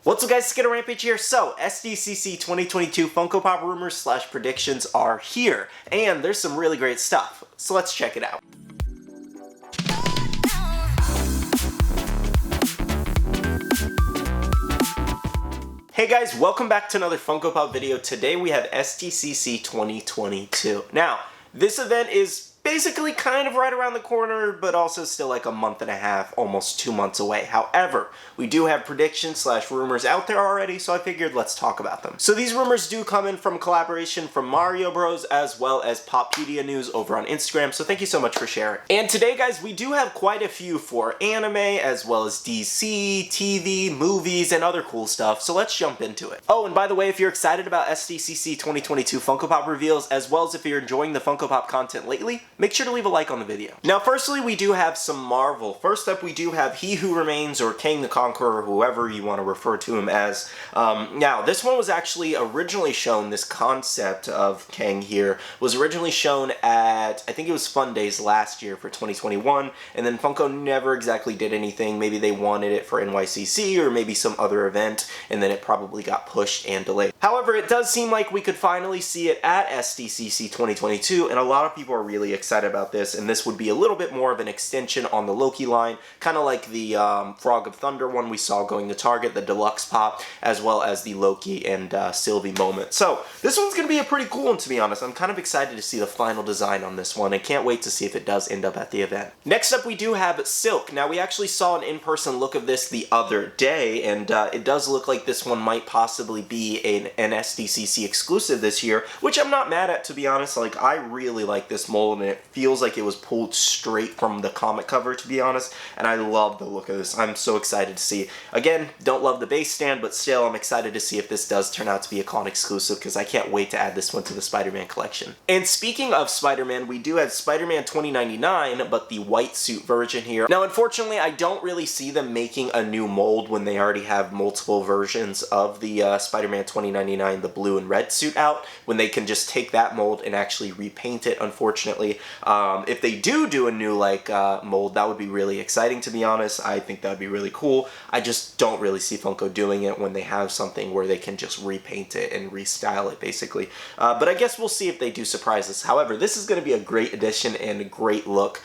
What's up guys, Skittlerampage here. So, SDCC 2022 Funko Pop rumors / predictions are here, and there's some really great stuff, so let's check it out. Hey guys, welcome back to another Funko Pop video. Today we have SDCC 2022. Now, this event is basically kind of right around the corner, but also still like a month and a half, almost 2 months away. However, we do have predictions / rumors out there already, so I figured let's talk about them. So these rumors do come in from collaboration from Mario Bros as well as Poppedia News over on Instagram, so thank you so much for sharing. And today guys, we do have quite a few for anime as well as DC, TV, movies, and other cool stuff, so let's jump into it. Oh, and by the way, if you're excited about SDCC 2022 Funko Pop reveals, as well as if you're enjoying the Funko Pop content lately, make sure to leave a like on the video. Now, firstly, we do have some Marvel. First up, we do have He Who Remains, or Kang the Conqueror, whoever you want to refer to him as. Now, this one was actually originally shown, this concept of Kang here, was originally shown at, I think it was Fun Days last year for 2021, and then Funko never exactly did anything. Maybe they wanted it for NYCC, or maybe some other event, and then it probably got pushed and delayed. However, it does seem like we could finally see it at SDCC 2022, and a lot of people are really excited about this, and this would be a little bit more of an extension on the Loki line, kind of like the Frog of Thunder one we saw going to Target, the deluxe pop, as well as the Loki and Sylvie moment. So this one's going to be a pretty cool one, to be honest. I'm kind of excited to see the final design on this one, and can't wait to see if it does end up at the event. Next up, we do have Silk. Now, we actually saw an in-person look of this the other day, and it does look like this one might possibly be an SDCC exclusive this year, which I'm not mad at, to be honest. Like, I really like this mold, and it feels like it was pulled straight from the comic cover, to be honest, and I love the look of this. I'm so excited to see. Again, don't love the base stand, but still, I'm excited to see if this does turn out to be a con exclusive, because I can't wait to add this one to the Spider-Man collection. And speaking of Spider-Man, we do have Spider-Man 2099, but the white suit version here. Now, unfortunately, I don't really see them making a new mold when they already have multiple versions of the Spider-Man 2099, the blue and red suit out, when they can just take that mold and actually repaint it, unfortunately. If they do a new mold, that would be really exciting, to be honest. I think that would be really cool. I just don't really see Funko doing it when they have something where they can just repaint it and restyle it, basically. But I guess we'll see if they do surprise us. However, this is going to be a great addition and a great look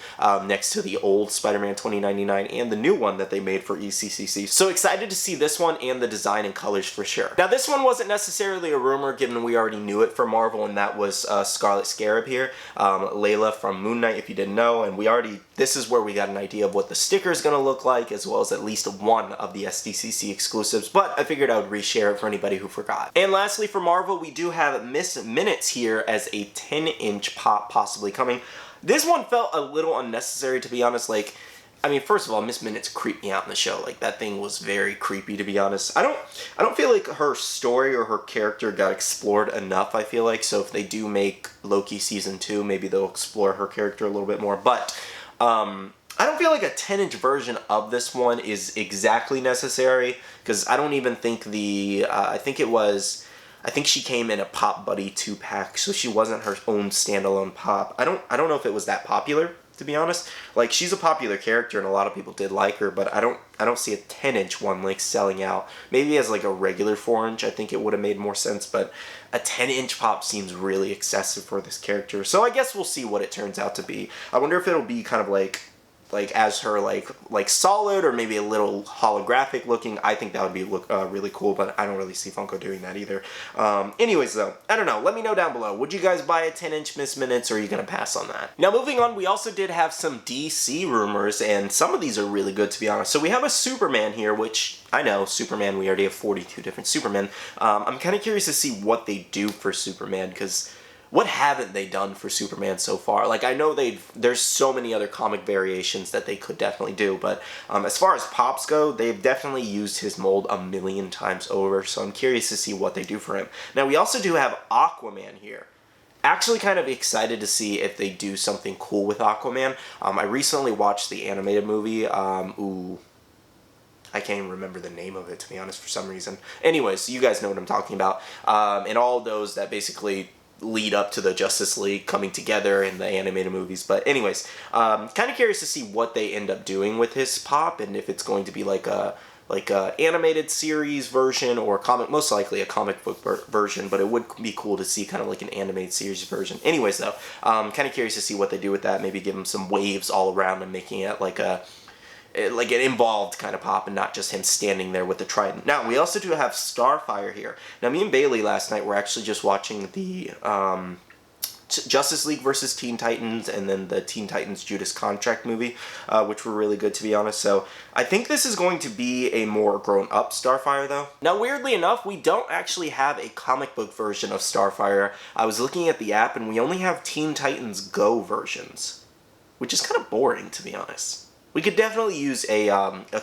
next to the old Spider-Man 2099 and the new one that they made for ECCC. So excited to see this one and the design and colors for sure. Now, this one wasn't necessarily a rumor, given we already knew it for Marvel, and that was Scarlet Scarab here, Layla from Moon Knight, if you didn't know, and this is where we got an idea of what the sticker is going to look like, as well as at least one of the SDCC exclusives, but I figured I would reshare it for anybody who forgot. And lastly, for Marvel, we do have Miss Minutes here as a 10-inch pop possibly coming. This one felt a little unnecessary, to be honest. I mean, first of all, Miss Minutes creeped me out in the show. Like, that thing was very creepy, to be honest. I don't feel like her story or her character got explored enough, I feel like. So if they do make Loki Season 2, maybe they'll explore her character a little bit more. But I don't feel like a 10-inch version of this one is exactly necessary, because I don't even think I think she came in a Pop Buddy 2-pack, so she wasn't her own standalone pop. I don't know if it was that popular, to be honest. Like, she's a popular character and a lot of people did like her, but I don't see a 10-inch one selling out. Maybe as a regular 4-inch, I think it would have made more sense, but a 10-inch pop seems really excessive for this character. So I guess we'll see what it turns out to be. I wonder if it'll be kind of like as her solid, or maybe a little holographic looking. I think that would be really cool, but I don't really see Funko doing that either. Anyways though, I don't know, let me know down below. Would you guys buy a 10-inch Miss Minutes, or are you gonna pass on that? Now, moving on, we also did have some DC rumors, and some of these are really good, to be honest. So we have a Superman here, which I know, Superman, we already have 42 different Supermen. I'm kind of curious to see what they do for Superman, because what haven't they done for Superman so far? I know there's so many other comic variations that they could definitely do, but as far as pops go, they've definitely used his mold a million times over, so I'm curious to see what they do for him. Now, we also do have Aquaman here. Actually kind of excited to see if they do something cool with Aquaman. I recently watched the animated movie. I can't even remember the name of it, to be honest, for some reason. Anyways, you guys know what I'm talking about. And all those that basically lead up to the Justice League coming together in the animated movies. But anyways, kind of curious to see what they end up doing with his pop, and if it's going to be like a like a animated series version or most likely a comic book version, but it would be cool to see kind of like an animated series version. Anyways though, kind of curious to see what they do with that. Maybe give him some waves all around and making it like an involved kind of pop and not just him standing there with the trident. Now, we also do have Starfire here. Now, me and Bailey last night were actually just watching the Justice League versus Teen Titans and then the Teen Titans Judas Contract movie, which were really good, to be honest. So I think this is going to be a more grown-up Starfire, though. Now, weirdly enough, we don't actually have a comic book version of Starfire. I was looking at the app, and we only have Teen Titans Go versions, which is kind of boring, to be honest. We could definitely use a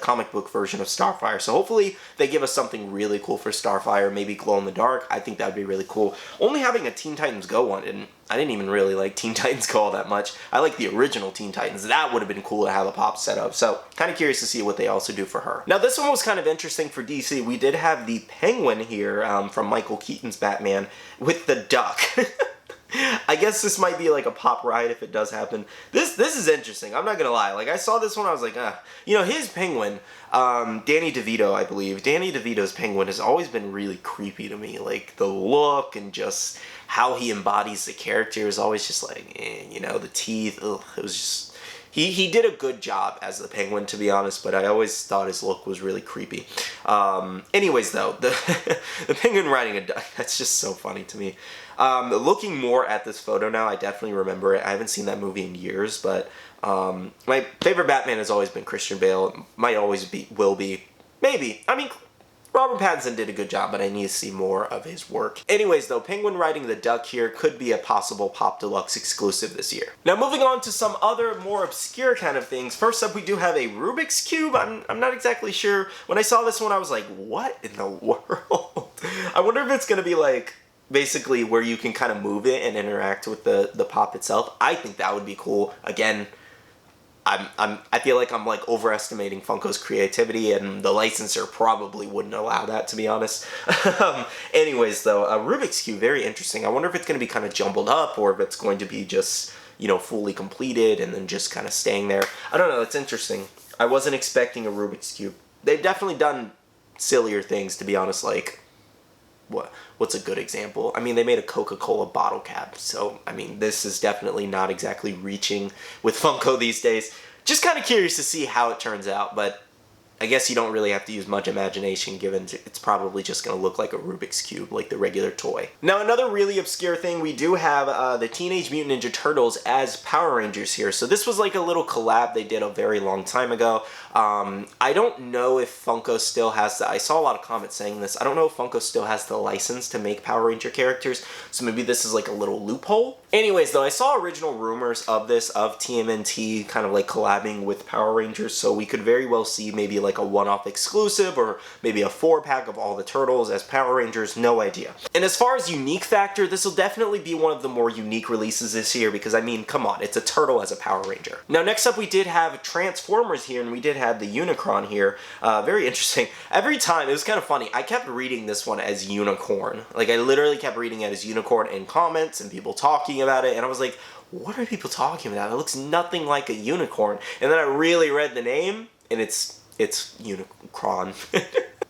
comic book version of Starfire, so hopefully they give us something really cool for Starfire, maybe glow in the dark. I think that would be really cool. Only having a Teen Titans Go one, and I didn't even really like Teen Titans Go all that much. I like the original Teen Titans. That would have been cool to have a pop set of, so kind of curious to see what they also do for her. Now, this one was kind of interesting for DC. We did have the Penguin here from Michael Keaton's Batman with the duck. I guess this might be like a pop ride if it does happen. This is interesting. I'm not gonna lie. Like, I saw this one, I was like, you know, his Penguin, Danny DeVito, I believe. Danny DeVito's Penguin has always been really creepy to me. Like, the look and just how he embodies the character is always just like, you know, the teeth. Ugh, it was just. He did a good job as the Penguin, to be honest, but I always thought his look was really creepy. Anyways, though, the Penguin riding a duck, that's just so funny to me. Looking more at this photo now, I definitely remember it. I haven't seen that movie in years, but my favorite Batman has always been Christian Bale. It might always be, will be, maybe. I mean, Robert Pattinson did a good job, but I need to see more of his work. Anyways, though, Penguin riding the duck here could be a possible Pop Deluxe exclusive this year. Now, moving on to some other more obscure kind of things. First up, we do have a Rubik's Cube. I'm not exactly sure. When I saw this one, I was like, what in the world? I wonder if it's going to be like, basically where you can kind of move it and interact with the pop itself. I think that would be cool. Again, I feel like I'm like overestimating Funko's creativity, and the licensor probably wouldn't allow that, to be honest. Anyways, though, Rubik's Cube, very interesting. I wonder if it's going to be kind of jumbled up, or if it's going to be just, you know, fully completed and then just kind of staying there. I don't know, it's interesting. I wasn't expecting a Rubik's Cube. They've definitely done sillier things, to be honest, like, what's a good example? I mean, they made a Coca-Cola bottle cap, so, I mean, this is definitely not exactly reaching with Funko these days. Just kind of curious to see how it turns out, but I guess you don't really have to use much imagination, given it's probably just going to look like a Rubik's Cube, like the regular toy. Now, another really obscure thing, we do have the Teenage Mutant Ninja Turtles as Power Rangers here. So this was like a little collab they did a very long time ago. I don't know if Funko still has the, I saw a lot of comments saying this, I don't know if Funko still has the license to make Power Ranger characters, so maybe this is like a little loophole. Anyways, though, I saw original rumors of this, of TMNT kind of like collabing with Power Rangers, so we could very well see maybe like a one-off exclusive, or maybe a 4-pack of all the Turtles as Power Rangers, no idea. And as far as unique factor, this will definitely be one of the more unique releases this year, because I mean, come on, it's a turtle as a Power Ranger. Now, next up, we did have Transformers here, and we did have the Unicron here. Very interesting. Every time, it was kind of funny, I kept reading this one as Unicorn. Like, I literally kept reading it as Unicorn in comments and people talking about it, and I was like, what are people talking about? It looks nothing like a unicorn. And then I really read the name, and it's Unicron.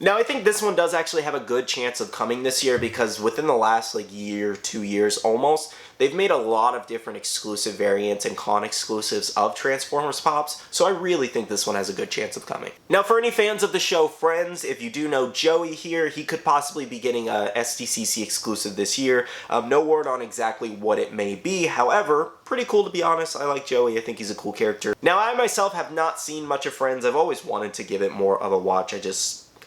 Now, I think this one does actually have a good chance of coming this year, because within the last like year, 2 years almost, they've made a lot of different exclusive variants and con exclusives of Transformers Pops, so I really think this one has a good chance of coming. Now, for any fans of the show Friends, if you do know Joey here, he could possibly be getting a SDCC exclusive this year. No word on exactly what it may be, however, pretty cool to be honest. I like Joey, I think he's a cool character. Now, I myself have not seen much of Friends. I've always wanted to give it more of a watch.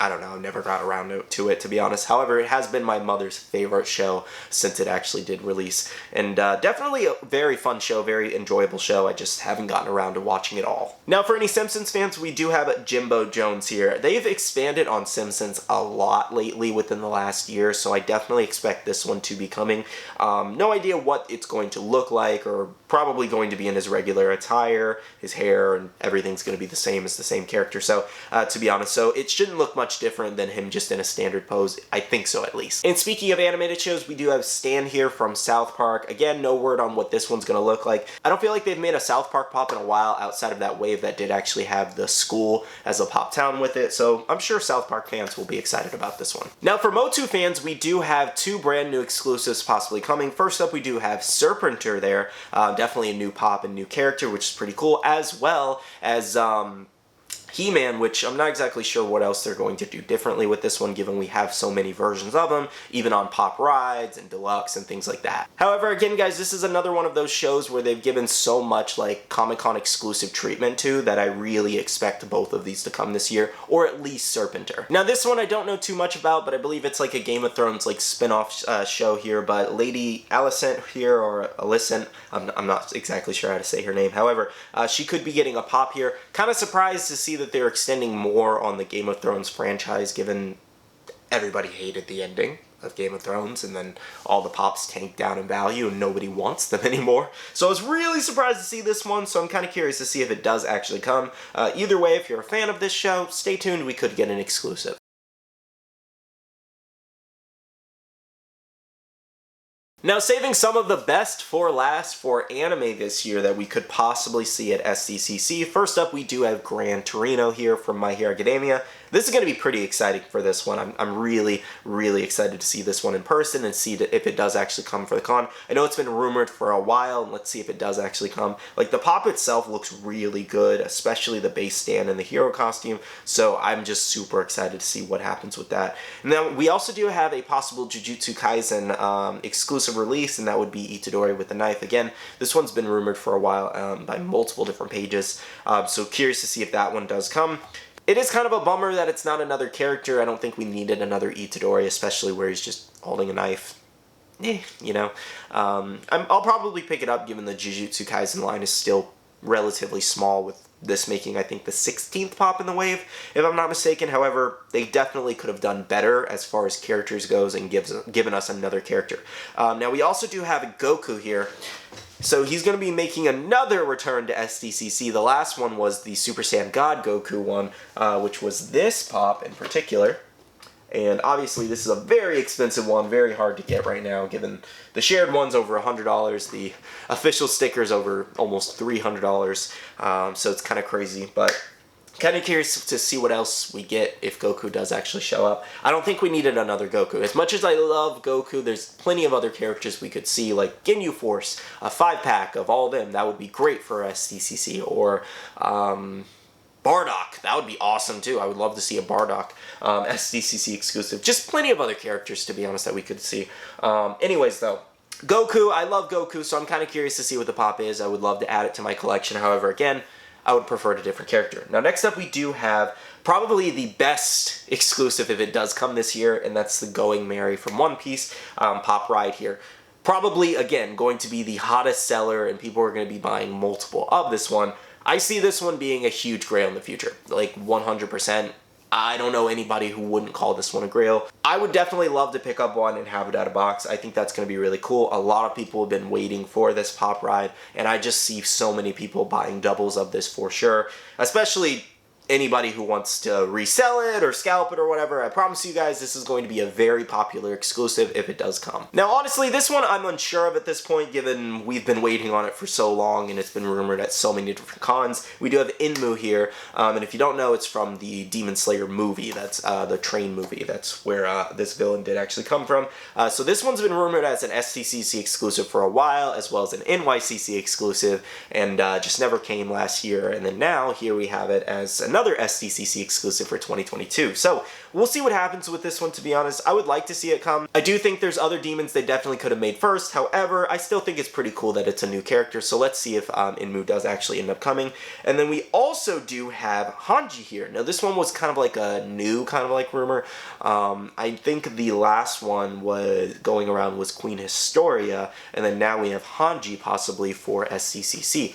I don't know, never got around to it, to be honest. However, it has been my mother's favorite show since it actually did release. And definitely a very fun show, very enjoyable show. I just haven't gotten around to watching it all. Now, for any Simpsons fans, we do have Jimbo Jones here. They've expanded on Simpsons a lot lately within the last year, so I definitely expect this one to be coming. No idea what it's going to look like, or probably going to be in his regular attire, his hair, and everything's going to be the same as the same character. So, to be honest, so it shouldn't look much much different than him just in a standard pose. I think so, at least. And speaking of animated shows, we do have Stan here from South Park. Again, no word on what this one's gonna look like. I don't feel like they've made a South Park pop in a while outside of that wave that did actually have the school as a pop town with it, so I'm sure South Park fans will be excited about this one. Now for Motu fans, we do have two brand new exclusives possibly coming. First up, we do have Serpenter there, definitely a new pop and new character, which is pretty cool, as well as He-Man, which I'm not exactly sure what else they're going to do differently with this one, given we have so many versions of them, even on Pop Rides and Deluxe and things like that. However, again, guys, this is another one of those shows where they've given so much like Comic-Con exclusive treatment to that I really expect both of these to come this year, or at least Serpenter. Now, this one I don't know too much about, but I believe it's like a Game of Thrones like spin-off show here, but Lady Alicent here, or Alicent, I'm not exactly sure how to say her name. However, she could be getting a pop here. Kind of surprised to see that they're extending more on the Game of Thrones franchise, given everybody hated the ending of Game of Thrones, and then all the pops tanked down in value and nobody wants them anymore. So I was really surprised to see this one, so I'm kind of curious to see if it does actually come. Either way, if you're a fan of this show, stay tuned, we could get an exclusive. Now, saving some of the best for last for anime this year that we could possibly see at SDCC, first up we do have Gran Torino here from My Hero Academia. This is going to be pretty exciting for this one. I'm really, really excited to see this one in person and see if it does actually come for the con. I know it's been rumored for a while, and let's see if it does actually come. Like, the pop itself looks really good, especially the base stand and the hero costume, so I'm just super excited to see what happens with that. And then we also do have a possible Jujutsu Kaisen exclusive release, and that would be Itadori with the knife. Again, this one's been rumored for a while by multiple different pages, so curious to see if that one does come. It is kind of a bummer that it's not another character. I don't think we needed another Itadori, especially where he's just holding a knife. You know. I'll probably pick it up, given the Jujutsu Kaisen line is still relatively small, with this making, I think, the 16th pop in the wave, if I'm not mistaken. However, they definitely could have done better as far as characters goes and given us another character. Now, we also do have a Goku here. So he's going to be making another return to SDCC. The last one was the Super Saiyan God Goku one, which was this pop in particular. And obviously this is a very expensive one, very hard to get right now, given the shared one's over $100, the official sticker's over almost $300, so it's kind of crazy, but kind of curious to see what else we get if Goku does actually show up. I don't think we needed another Goku. As much as I love Goku, there's plenty of other characters we could see, like Ginyu Force, a 5-pack of all of them. That would be great for SDCC, or Bardock. That would be awesome too. I would love to see a Bardock SDCC exclusive. Just plenty of other characters, to be honest, that we could see. Anyways, though, Goku, I love Goku, so I'm kind of curious to see what the pop is. I would love to add it to my collection. However, again, I would prefer a different character. Now, next up, we do have probably the best exclusive if it does come this year, and that's the Going Merry from One Piece pop ride here. Probably, again, going to be the hottest seller, and people are going to be buying multiple of this one. I see this one being a huge grail in the future, like 100%. I don't know anybody who wouldn't call this one a grail. I would definitely love to pick up one and have it out of box. I think that's going to be really cool. A lot of people have been waiting for this pop ride, and I just see so many people buying doubles of this for sure, especially anybody who wants to resell it or scalp it or whatever. I promise you guys this is going to be a very popular exclusive if it does come. Now, honestly, this one I'm unsure of at this point, given we've been waiting on it for so long and it's been rumored at so many different cons. We do have Inmu here, and if you don't know, it's from the Demon Slayer movie. That's the train movie. That's where this villain did actually come from. So this one's been rumored as an SDCC exclusive for a while, as well as an NYCC exclusive, and just never came last year. And then now, here we have it as another SDCC exclusive for 2022. So we'll see what happens with this one, to be honest. I would like to see it come. I do think there's other demons they definitely could have made first. However, I still think it's pretty cool that it's a new character. So let's see if Inmu does actually end up coming. And then we also do have Hanji here. Now this one was kind of like a new kind of like rumor. I think the last one was going around was Queen Historia, and then now we have Hanji possibly for SDCC.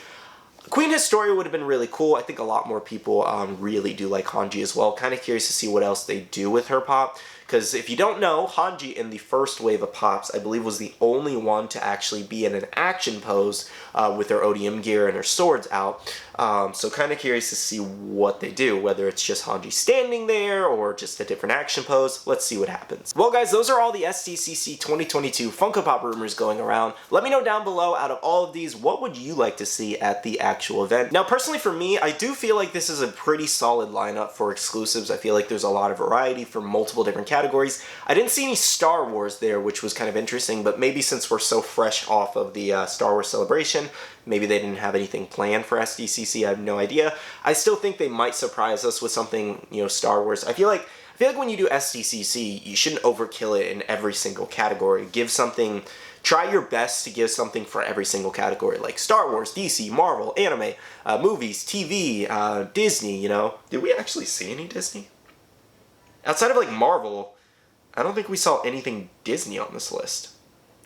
Queen Historia would have been really cool. I think a lot more people really do like Hanji as well. Kind of curious to see what else they do with her pop, because if you don't know, Hanji in the first wave of Pops, I believe, was the only one to actually be in an action pose with their ODM gear and their swords out. So kind of curious to see what they do, whether it's just Hanji standing there or just a different action pose. Let's see what happens. Well guys, those are all the SDCC 2022 Funko Pop rumors going around. Let me know down below, out of all of these, what would you like to see at the actual event? Now personally for me, I do feel like this is a pretty solid lineup for exclusives. I feel like there's a lot of variety for multiple different categories. I didn't see any Star Wars there, which was kind of interesting, but maybe since we're so fresh off of the Star Wars celebration, maybe they didn't have anything planned for SDCC, I have no idea. I still think they might surprise us with something, you know, Star Wars. I feel like when you do SDCC, you shouldn't overkill it in every single category. Give something, try your best to give something for every single category, like Star Wars, DC, Marvel, anime, movies, TV, Disney, you know. Did we actually see any Disney? Outside of like Marvel, I don't think we saw anything Disney on this list.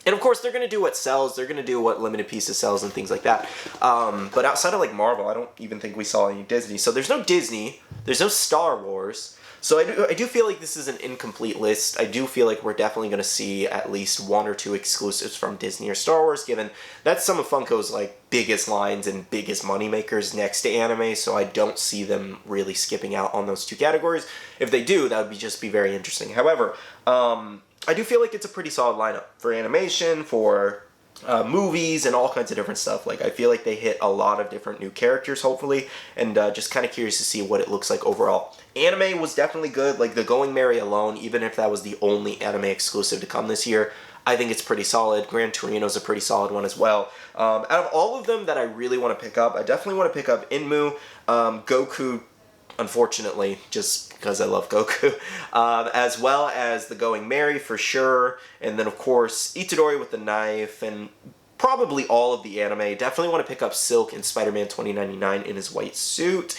And of course, they're going to do what sells, they're going to do what limited pieces sells and things like that. But outside of like Marvel, I don't even think we saw any Disney. So there's no Disney, there's no Star Wars. So I do feel like this is an incomplete list. I do feel like we're definitely going to see at least 1 or 2 exclusives from Disney or Star Wars, given that's some of Funko's like biggest lines and biggest money makers next to anime. So I don't see them really skipping out on those 2 categories. If they do, that would just be very interesting. However, I do feel like it's a pretty solid lineup for animation, for movies, and all kinds of different stuff. Like, I feel like they hit a lot of different new characters, hopefully, and just kind of curious to see what it looks like overall. Anime was definitely good. Like, the Going Merry alone, even if that was the only anime exclusive to come this year, I think it's pretty solid. Gran Torino's a pretty solid one as well. Out of all of them that I really want to pick up, I definitely want to pick up Inmu, Goku, unfortunately, just because I love Goku, as well as the Going Merry for sure, and then of course Itadori with the knife, and probably all of the anime. Definitely want to pick up Silk in Spider-Man 2099 in his white suit,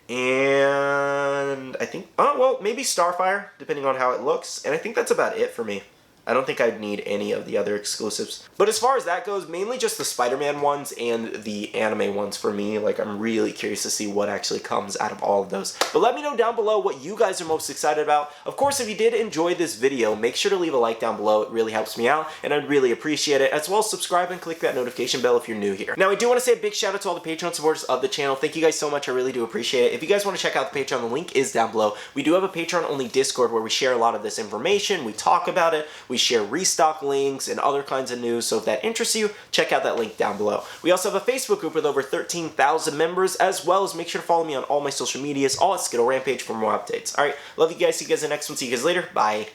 and I think, oh well, maybe Starfire, depending on how it looks, and I think that's about it for me. I don't think I'd need any of the other exclusives. But as far as that goes, mainly just the Spider-Man ones and the anime ones for me. Like, I'm really curious to see what actually comes out of all of those. But let me know down below what you guys are most excited about. Of course, if you did enjoy this video, make sure to leave a like down below. It really helps me out, and I'd really appreciate it. As well as subscribe and click that notification bell if you're new here. Now, I do want to say a big shout out to all the Patreon supporters of the channel. Thank you guys so much. I really do appreciate it. If you guys want to check out the Patreon, the link is down below. We do have a Patreon-only Discord where we share a lot of this information. We talk about it. We share restock links and other kinds of news, so if that interests you, check out that link down below. We also have a Facebook group with over 13,000 members, as well as make sure to follow me on all my social medias, all at Skittlerampage for more updates. Alright, love you guys, see you guys in the next one, see you guys later, bye.